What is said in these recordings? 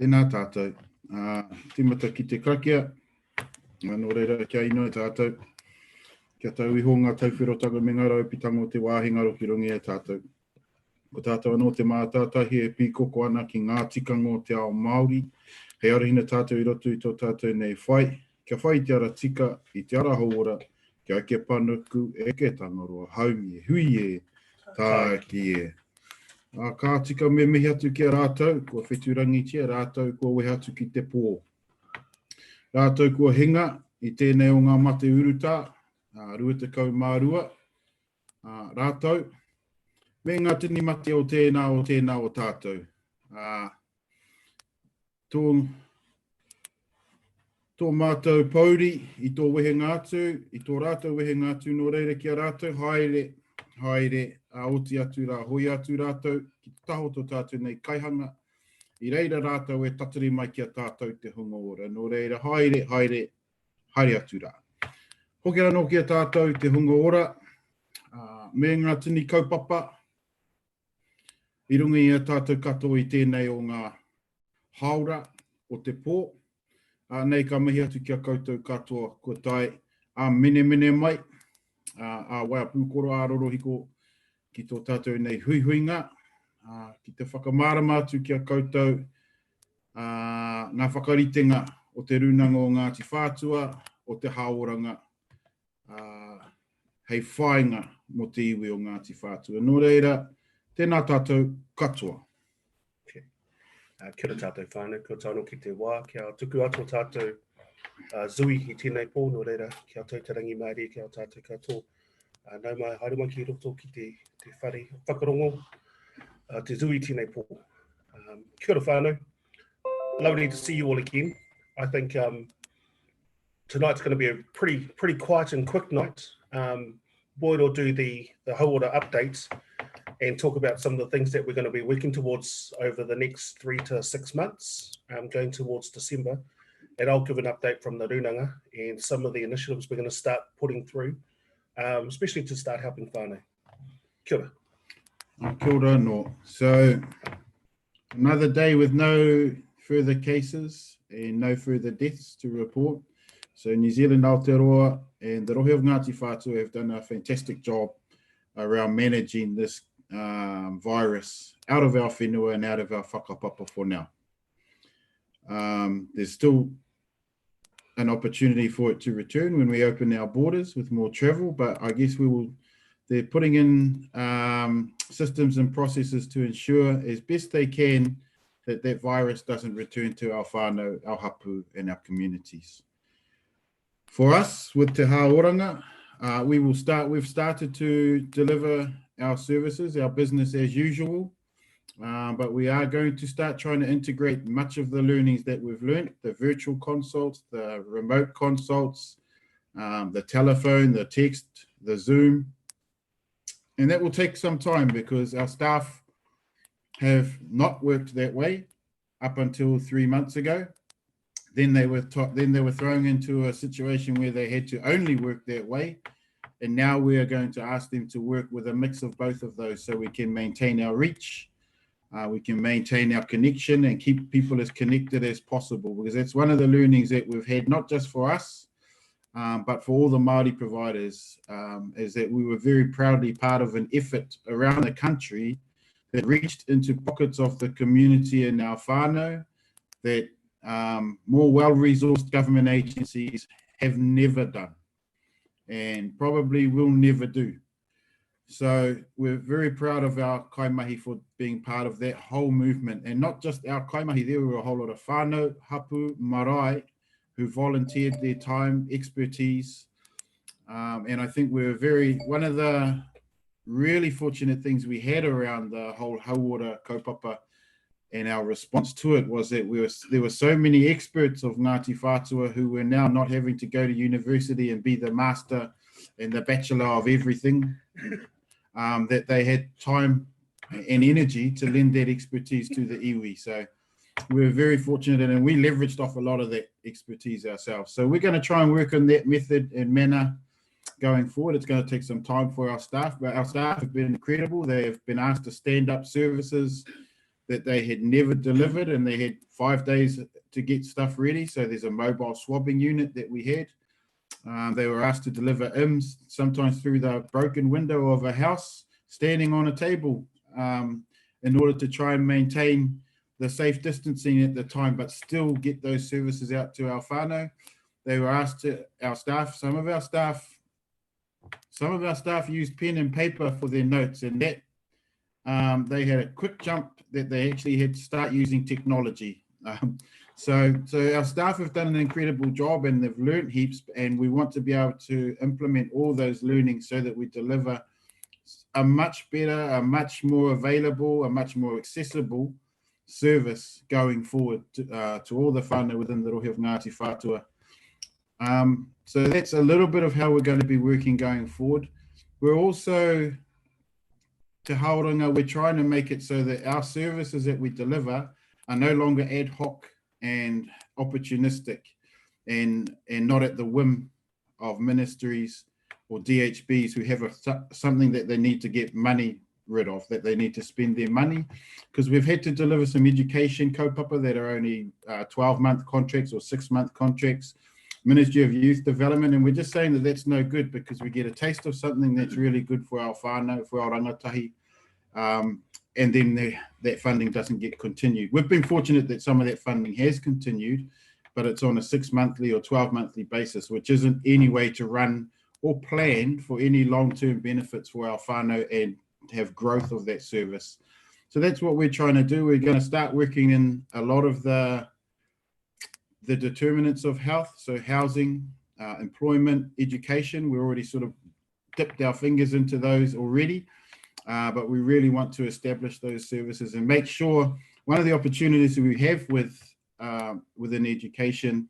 Tēnā tātou. Tīmata ki te krakia. Nō reira kia ino e tātou. Kia tau iho ngā tauwhirotanga me ngā raupitango te wāhinga roki rungi e tātou. Ko tātou anō te mātātahi e pīkoko ana ki ngā tikango te ao Māori. Hei arihina tātou i roto i tō tātou nei whai. Kia whai te ara tika i te ara Hauora. Kia ake panuku e ke tangaroa. Haumi e hui e tāki e. Ka tika me mihi atu ki a rātou, kua wheturangi tia rātou, kua wehe atu ki te pō. Rātou kua hinga i tēnei o ngā mate uruta, rua te kau mārua, rātou, me ngā tini mate o tēnā o tātou. Tō mātou pauri i tō wehe ngātu, i tō rātou wehe ngātu no reira ki a rātou, haere, oti atu rā, hoi atu rātou, ki te taho tō tātou nei kaihanga, i reira rātou e tatari mai ki a tātou te hunga ora. Nō reira, haere atu rā. Hoki anō ki a tātou te hunga ora, me ngā tini kaupapa, i runga i a tātou katoa i tēnei o ngā Hauora o te pō, nei ka mihi atu ki a koutou katoa kua tai, mene mai, wai pūkoro āroro hiko ki tō tātou nei huihuinga, ki te whakamārama atu ki a koutou, ngā whakaritenga o te runanga o Ngāti Whātua, o te Hauoranga, hei whainga mo te iwi o Ngāti Whātua. Nō reira, tēnā tātou katoa. Okay. Kia ora tātou whānau, kia tāno ki te wā, kia tuku atu tātou zui i tēnei pō, nō reira, kia tautarangi maari, kia tātou katoa. Nau mai, haere mai ki roto ki te whare whakarongo, te zui tēnei pō. Kia ora whānau. Lovely to see you all again. I think tonight's going to be a pretty quiet and quick night. Boyd will do the Hauora updates and talk about some of the things that we're going to be working towards over the next 3 to 6 months, going towards December. And I'll give an update from the Runanga and some of the initiatives we're going to start putting through, especially to start helping whānau. Kia ora. Kia ora no. So, another day with no further cases and no further deaths to report. So, New Zealand Aotearoa and the Rohe of Ngāti Whātua have done a fantastic job around managing this virus out of our whenua and out of our whakapapa for now. There's still an opportunity for it to return when we open our borders with more travel, but I guess they're putting in systems and processes to ensure as best they can that virus doesn't return to our whānau, our hapu and our communities. For us, with Te Hauoranga, we've started to deliver our services, our business as usual. But we are going to start trying to integrate much of the learnings that we've learned, the virtual consults, the remote consults, the telephone, the text, the Zoom. And that will take some time because our staff have not worked that way up until 3 months ago. Then they were thrown into a situation where they had to only work that way. And now we are going to ask them to work with a mix of both of those so we can maintain our reach. We can maintain our connection and keep people as connected as possible, because that's one of the learnings that we've had, not just for us, but for all the Māori providers, is that we were very proudly part of an effort around the country that reached into pockets of the community in our whānau that more well-resourced government agencies have never done and probably will never do. So we're very proud of our kaimahi for being part of that whole movement, and not just our kaimahi, there were a whole lot of whānau, hapu, marae, who volunteered their time, expertise, and I think one of the really fortunate things we had around the whole Hauora kaupapa and our response to it was that there were so many experts of Ngāti Whātua who were now not having to go to university and be the master and the bachelor of everything, that they had time and energy to lend that expertise to the iwi. So we were very fortunate, and we leveraged off a lot of that expertise ourselves. So we're going to try and work on that method and manner going forward. It's going to take some time for our staff, but our staff have been incredible. They have been asked to stand up services that they had never delivered, and they had 5 days to get stuff ready. So there's a mobile swabbing unit that we had. They were asked to deliver IMS, sometimes through the broken window of a house, standing on a table, in order to try and maintain the safe distancing at the time, but still get those services out to our whānau. They were asked to, our staff, some of our staff used pen and paper for their notes, and that they had a quick jump that they actually had to start using technology. So our staff have done an incredible job, and they've learned heaps, and we want to be able to implement all those learnings so that we deliver a much better, a much more available, a much more accessible service going forward to all the whānau within the Rohe of Ngāti Whātua. So that's a little bit of how we're going to be working going forward. We're also, to Hauora, we're trying to make it so that our services that we deliver are no longer ad hoc and opportunistic and not at the whim of ministries or DHBs who have something that they need to get money rid of, that they need to spend their money, because we've had to deliver some education kaupapa that are only 12-month contracts or 6-month contracts, Ministry of Youth Development, and we're just saying that that's no good, because we get a taste of something that's really good for our whānau, for our rangatahi, and then that funding doesn't get continued. We've been fortunate that some of that funding has continued, but it's on a 6-monthly or 12-monthly basis, which isn't any way to run or plan for any long-term benefits for our whānau and have growth of that service. So that's what we're trying to do. We're going to start working in a lot of the determinants of health, so housing, employment, education. We're already sort of dipped our fingers into those already, but we really want to establish those services and make sure one of the opportunities that we have within education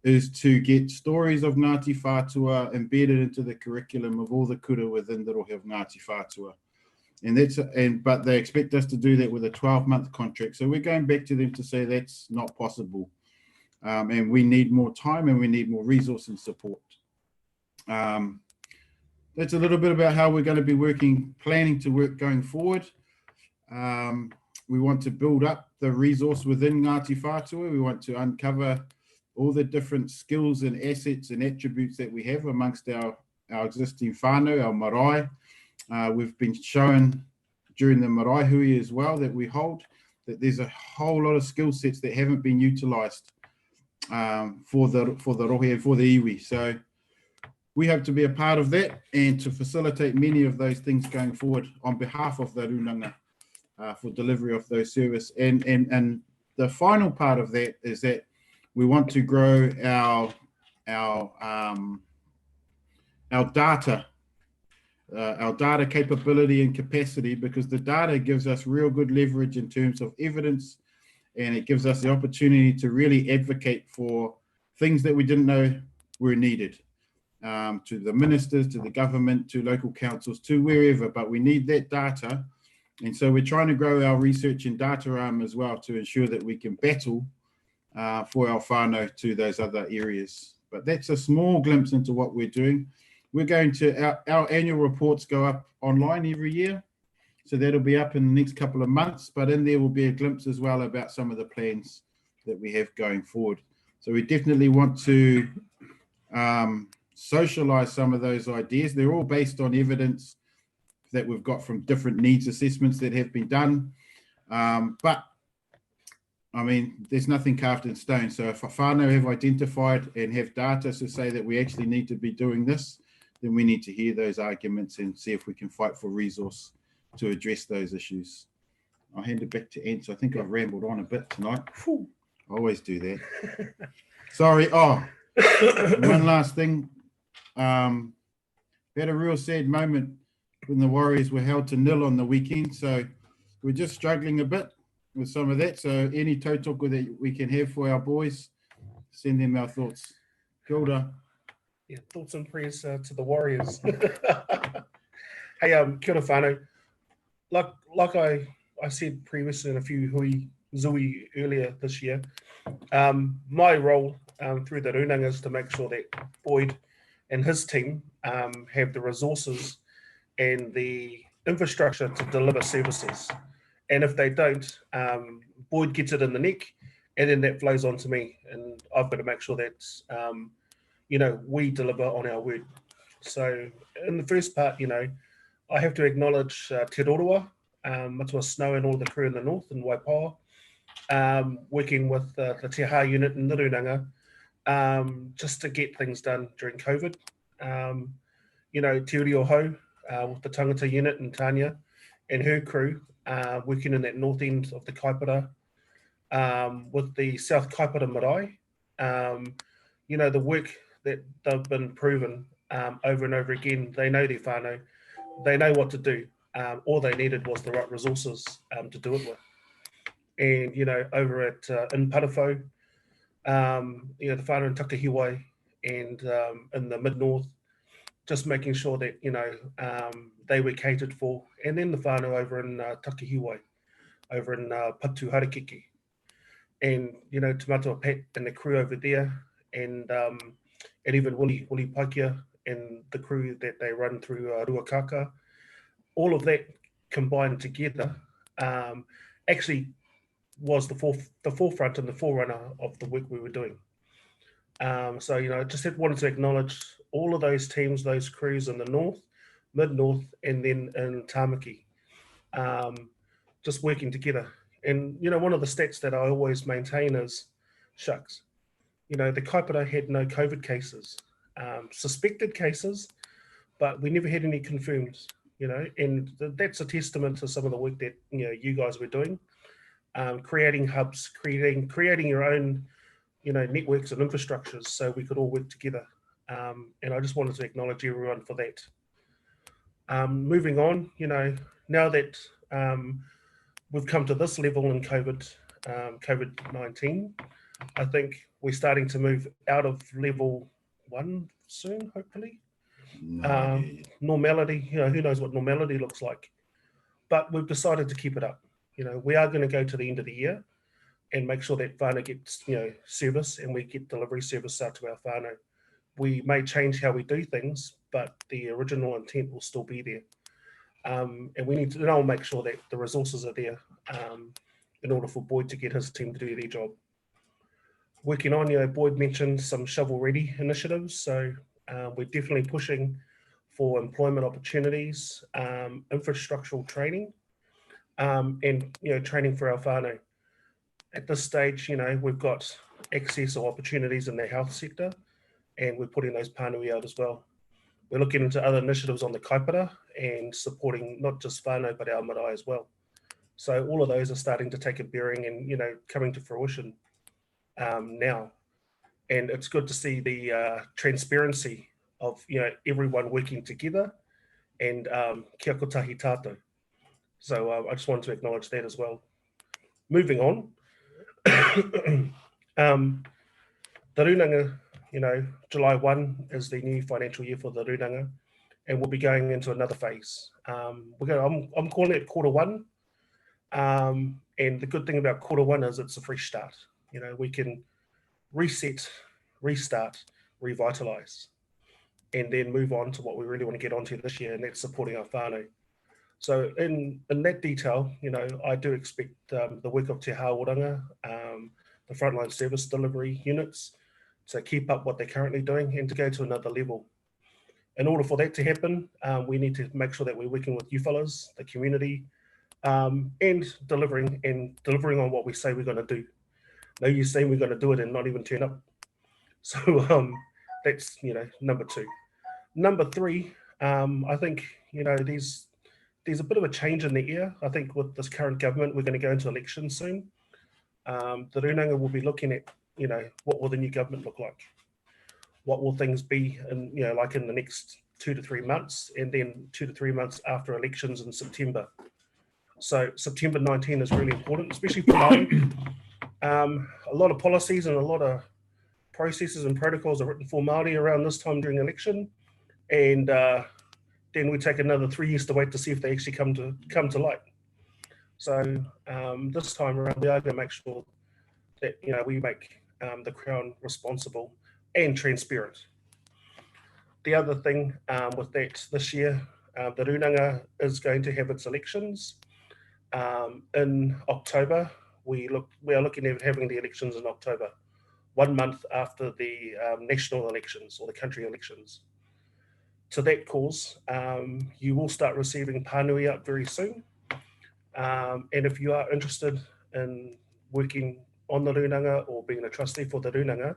is to get stories of Ngāti Whātua embedded into the curriculum of all the kura within the Rohe of Ngāti Whātua. But they expect us to do that with a 12-month contract. So we're going back to them to say that's not possible. And we need more time and we need more resource and support. That's a little bit about how we're going to be planning to work going forward. We want to build up the resource within Ngāti Whātua. We want to uncover all the different skills and assets and attributes that we have amongst our existing whānau, our marae. We've been shown during the marae hui as well that we hold that there's a whole lot of skill sets that haven't been utilised for the rohe and for the iwi. So we hope to be a part of that and to facilitate many of those things going forward on behalf of the runanga for delivery of those services. And the final part of that is that we want to grow our data capability and capacity, because the data gives us real good leverage in terms of evidence, and it gives us the opportunity to really advocate for things that we didn't know were needed, to the ministers, to the government, to local councils, to wherever, but we need that data. And so we're trying to grow our research and data arm as well to ensure that we can battle for our whānau to those other areas. But that's a small glimpse into what we're doing. We're going to, our annual reports go up online every year. So that'll be up in the next couple of months, but in there will be a glimpse as well about some of the plans that we have going forward. So we definitely want to socialize some of those ideas. They're all based on evidence that we've got from different needs assessments that have been done. But I mean, there's nothing carved in stone. So if whānau have identified and have data to say that we actually need to be doing this, then we need to hear those arguments and see if we can fight for resource to address those issues. I'll hand it back to Ant. I think I've rambled on a bit tonight. I always do that. Sorry. Oh, one last thing. We had a real sad moment when the Warriors were held to 0 on the weekend. So we're just struggling a bit with some of that. So any tautoko that we can have for our boys, send them our thoughts. Kia ora. Yeah, thoughts and prayers to the Warriors. Hey, kia ora whānau. Like I said previously in a few hui zui earlier this year, my role through the runanga is to make sure that Boyd and his team have the resources and the infrastructure to deliver services. And if they don't, Boyd gets it in the neck, and then that flows on to me, and I've got to make sure that we deliver on our word. So in the first part, I have to acknowledge Te Roroa, Matua Snow and all the crew in the north in Waipawa, working with the Te Ha unit in Nirunanga, just to get things done during COVID. Te Uri o Hau with the tangata unit in Tanya and her crew working in that north end of the Kaipara with the South Kaipara Marae. The work that they've been proven over and over again, they know their whānau, they know what to do. All they needed was the right resources to do it with. And, over at in Parafo, the whānau in Takahiwai and in the mid-north, just making sure that, they were catered for. And then the whānau over in Takahiwai, over in Patu Harakeke. And, Te Matua Pat and the crew over there, and even Willie Paikia and the crew that they run through Ruakaka, all of that combined together actually was the forefront and the forerunner of the work we were doing. So, I just wanted to acknowledge all of those teams, those crews in the north, mid-north, and then in Tamaki, just working together. And, one of the stats that I always maintain is, shucks, the Kaipara had no COVID cases, suspected cases, but we never had any confirmed, and that's a testament to some of the work that, you guys were doing, creating hubs, creating your own, networks and infrastructures so we could all work together. And I just wanted to acknowledge everyone for that. Moving on, now that we've come to this level in COVID-19, I think we're starting to move out of level 1 soon, hopefully. Normality, who knows what normality looks like, but we've decided to keep it up. We are going to go to the end of the year and make sure that whānau gets, service, and we get delivery service out to our whānau. We may change how we do things, but the original intent will still be there. And we need to, and I'll make sure that the resources are there in order for Boyd to get his team to do their job. Working on, Boyd mentioned some shovel-ready initiatives, so we're definitely pushing for employment opportunities, infrastructural training, and training for our whānau. At this stage, we've got access or opportunities in the health sector, and we're putting those pānui out as well. We're looking into other initiatives on the Kaipara and supporting not just whānau, but our marae as well. So all of those are starting to take a bearing and, coming to fruition now. And it's good to see the transparency of, everyone working together, and kia kotahi tātou. So I just wanted to acknowledge that as well. Moving on, the Runanga, July 1 is the new financial year for the Runanga, and we'll be going into another phase. I'm calling it quarter 1. And the good thing about quarter 1 is it's a fresh start. We can reset, restart, revitalize, and then move on to what we really want to get onto this year, and that's supporting our whānau. So in that detail, I do expect the work of Te Hauora, the frontline service delivery units, to keep up what they're currently doing and to go to another level. In order for that to happen, we need to make sure that we're working with you fellas, the community, and delivering on what we say we're going to do. No use saying we're going to do it and not even turn up. So that's number 2. Number 3, I think there's a bit of a change in the air. I think with this current government, we're going to go into elections soon. The Runanga will be looking at what will the new government look like? What will things be in like in the next 2 to 3 months, and then 2 to 3 months after elections in September. So September 19 is really important, especially for Māori. A lot of policies and a lot of processes and protocols are written for Māori around this time during election, and then we take another 3 years to wait to see if they actually come to light. So this time around, we are going to make sure that we make the Crown responsible and transparent. The other thing with that this year, the Runanga is going to have its elections. in October. We are looking at having the elections in October, 1 month after the national elections or the country elections. To that cause, you will start receiving pānui up very soon. And if you are interested in working on the rūnanga or being a trustee for the rūnanga,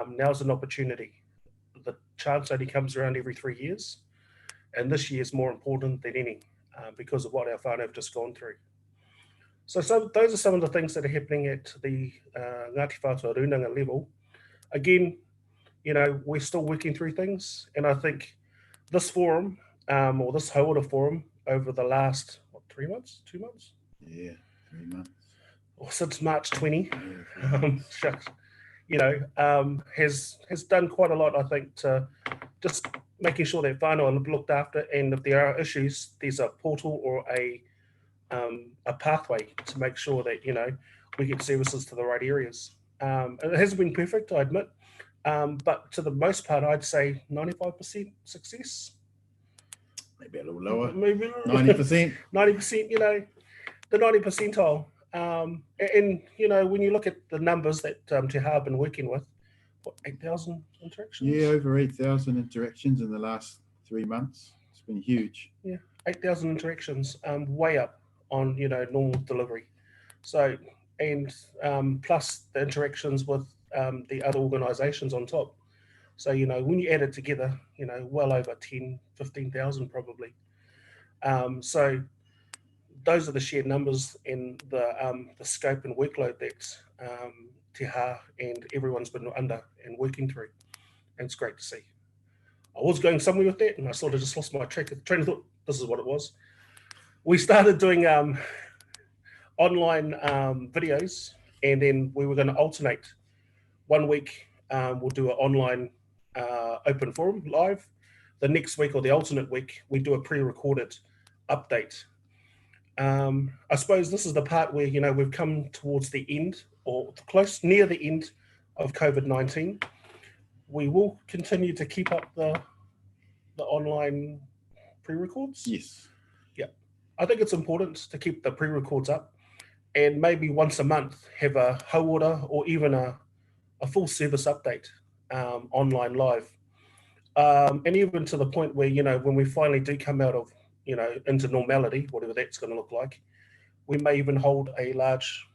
now's an opportunity. The chance only comes around every 3 years, and this year is more important than any because of what our whānau have just gone through. So those are some of the things that are happening at the Ngāti Whātua Rūnanga level. Again, you know, we're still working through things, and I think this forum or this Hauora forum over the last 3 months, 2 months? Yeah, 3 months. Or since March 20, Yeah, shucks, you know, has done quite a lot, I think, to just making sure that whānau are looked after, and if there are issues, there's a portal or a pathway to make sure that, you know, we get services to the right areas. It hasn't been perfect, I admit, but to the most part, I'd say 95% success. maybe a little lower. Maybe 90%. 90%, you know, the 90 percentile. And, you know, when you look at the numbers that Te Hā have been working with, what, 8,000 interactions? Yeah, over 8,000 interactions in the last 3 months. It's been huge. Yeah, 8,000 interactions, way up on, you know, normal delivery. So, and plus the interactions with the other organisations on top. So, you know, when you add it together, you know, well over 10, 15,000 probably. So those are the shared numbers and the scope and workload that Te Hā and everyone's been under and working through. And it's great to see. I was going somewhere with that, and I sort of just lost my train of thought. This is what it was. We started doing online videos, and then we were going to alternate. 1 week we'll do an online open forum live. The next week or the alternate week, we do a pre-recorded update. I suppose this is the part where, you know, we've come towards the end or close near the end of COVID-19. We will continue to keep up the online pre-records. Yes. Yeah, I think it's important to keep the pre-records up, and maybe once a month have a hauora or even a full service update online live. And even to the point where, you know, when we finally do come out of, you know, into normality, whatever that's going to look like, we may even hold a large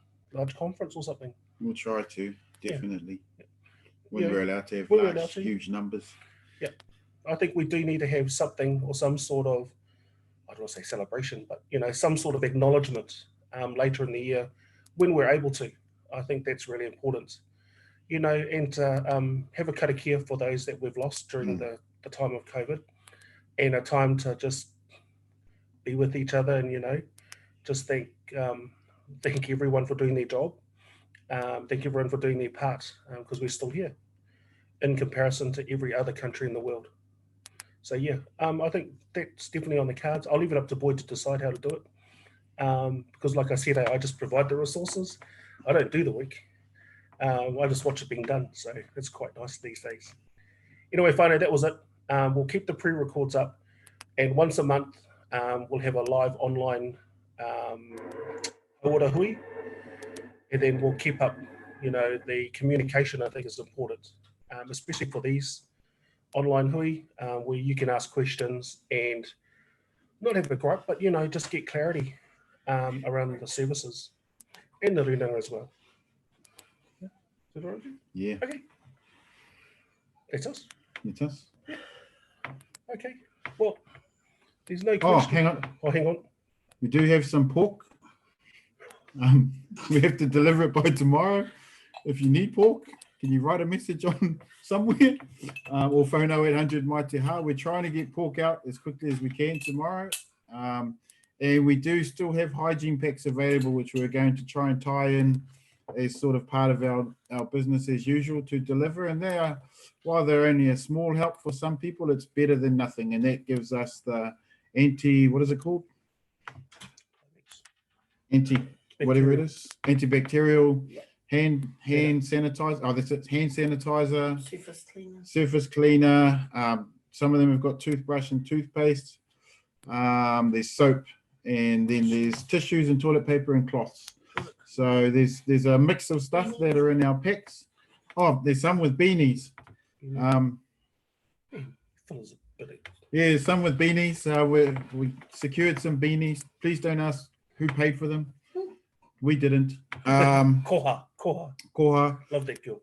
conference or something. We'll try to, definitely. Yeah. When Yeah. we're allowed to have When we're large, allowed to. huge numbers. Yeah. I think we do need to have something or some sort of, I don't want to say celebration, but, you know, some sort of acknowledgement later in the year when we're able to. I think that's really important. You know, and to have a karakia for those that we've lost during the time of COVID, and a time to just be with each other, and, you know, just thank everyone for doing their job. Thank everyone for doing their part, because we're still here in comparison to every other country in the world. So yeah, I think that's definitely on the cards. I'll leave it up to Boyd to decide how to do it, because like I said, I just provide the resources. I don't do the work. I just watch it being done, so it's quite nice these days. Anyway, whānau, that was it. We'll keep the pre-records up, and once a month we'll have a live online hauora hui, and then we'll keep up, you know, the communication. I think is important, especially for these online hui, where you can ask questions and not have a gripe, but, you know, just get clarity around the services and the rūnanga as well. Is that right? Yeah. Okay. That's us. It's us. Okay. Well, there's no Oh, question. hang on. Oh, hang on. We do have some pork. We have to deliver it by tomorrow. If you need pork, can you write a message on somewhere? Or phone 0800 Mai Te Hā. We're trying to get pork out as quickly as we can tomorrow. And we do still have hygiene packs available, which we're going to try and tie in as sort of part of our business as usual to deliver. And they are, while they're only a small help for some people, it's better than nothing. And that gives us the what is it called? Whatever it is, antibacterial hand sanitizer. Oh, that's it. Hand sanitizer, surface cleaner. Some of them have got toothbrush and toothpaste. There's soap and then there's tissues and toilet paper and cloths. So there's a mix of stuff that are in our packs. Oh, there's some with beanies. Yeah, some with beanies. We secured some beanies. Please don't ask who paid for them. We didn't. Koha. Koha. Love that girl.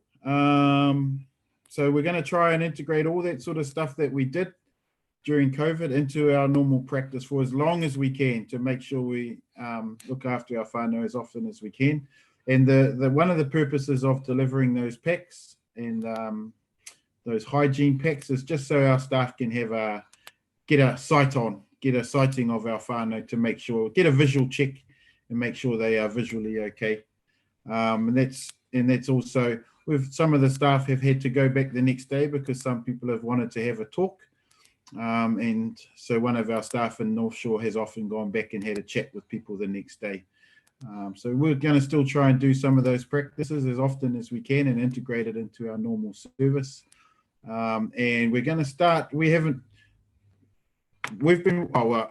So we're going to try and integrate all that sort of stuff that we did during COVID into our normal practice for as long as we can, to make sure we look after our whānau as often as we can. And the one of the purposes of delivering those packs and those hygiene packs is just so our staff can have get a sighting of our whānau, to make sure, get a visual check and make sure they are visually okay. And that's also, with some of the staff have had to go back the next day because some people have wanted to have a talk. And so one of our staff in North Shore has often gone back and had a chat with people the next day. So we're going to still try and do some of those practices as often as we can and integrate it into our normal service. And we're going to start,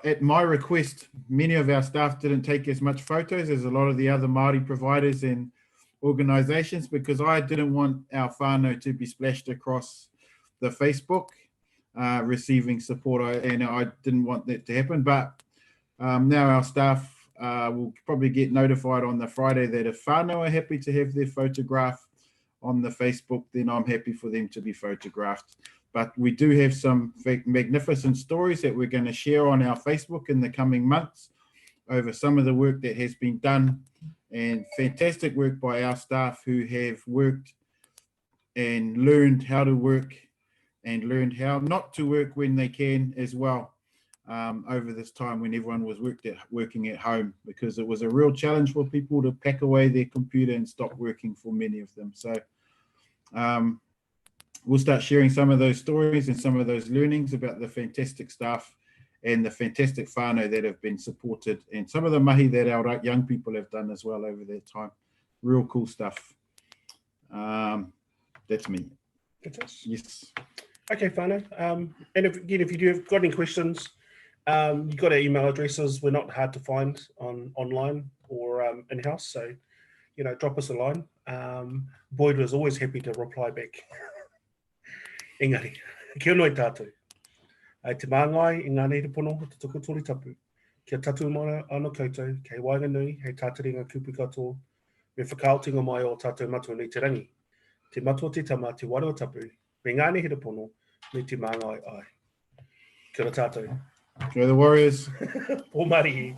at my request, many of our staff didn't take as much photos as a lot of the other Māori providers and organisations, because I didn't want our whānau to be splashed across the Facebook receiving support, and I didn't want that to happen. But now our staff will probably get notified on the Friday that if whānau are happy to have their photograph on the Facebook, then I'm happy for them to be photographed. But we do have some magnificent stories that we're going to share on our Facebook in the coming months over some of the work that has been done, and fantastic work by our staff who have worked and learned how to work and learned how not to work when they can as well, over this time when everyone was working at home, because it was a real challenge for people to pack away their computer and stop working for many of them. So we'll start sharing some of those stories and some of those learnings about the fantastic staff and the fantastic whānau that have been supported, and some of the mahi that our young people have done as well over their time. Real cool stuff. That's me. Yes. Okay, whānau. And if you do have got any questions, you've got our email addresses. We're not hard to find online or in-house, so drop us a line. Boyd was always happy to reply back. Engari, kia noi tātou. Te māngai, i ngā neira pono, te tuku tori tapu. Kia tatu mana ana koutou, kei waiga nui, hei tātaringa kupu katoa, me whakaotinga mai o tātou matua nei te rangi. Te matua te tama, te warua tapu, me ngā neira pono, me te māngai ai. Kia ora tātou. Kia ora the Warriors. Pō marihi.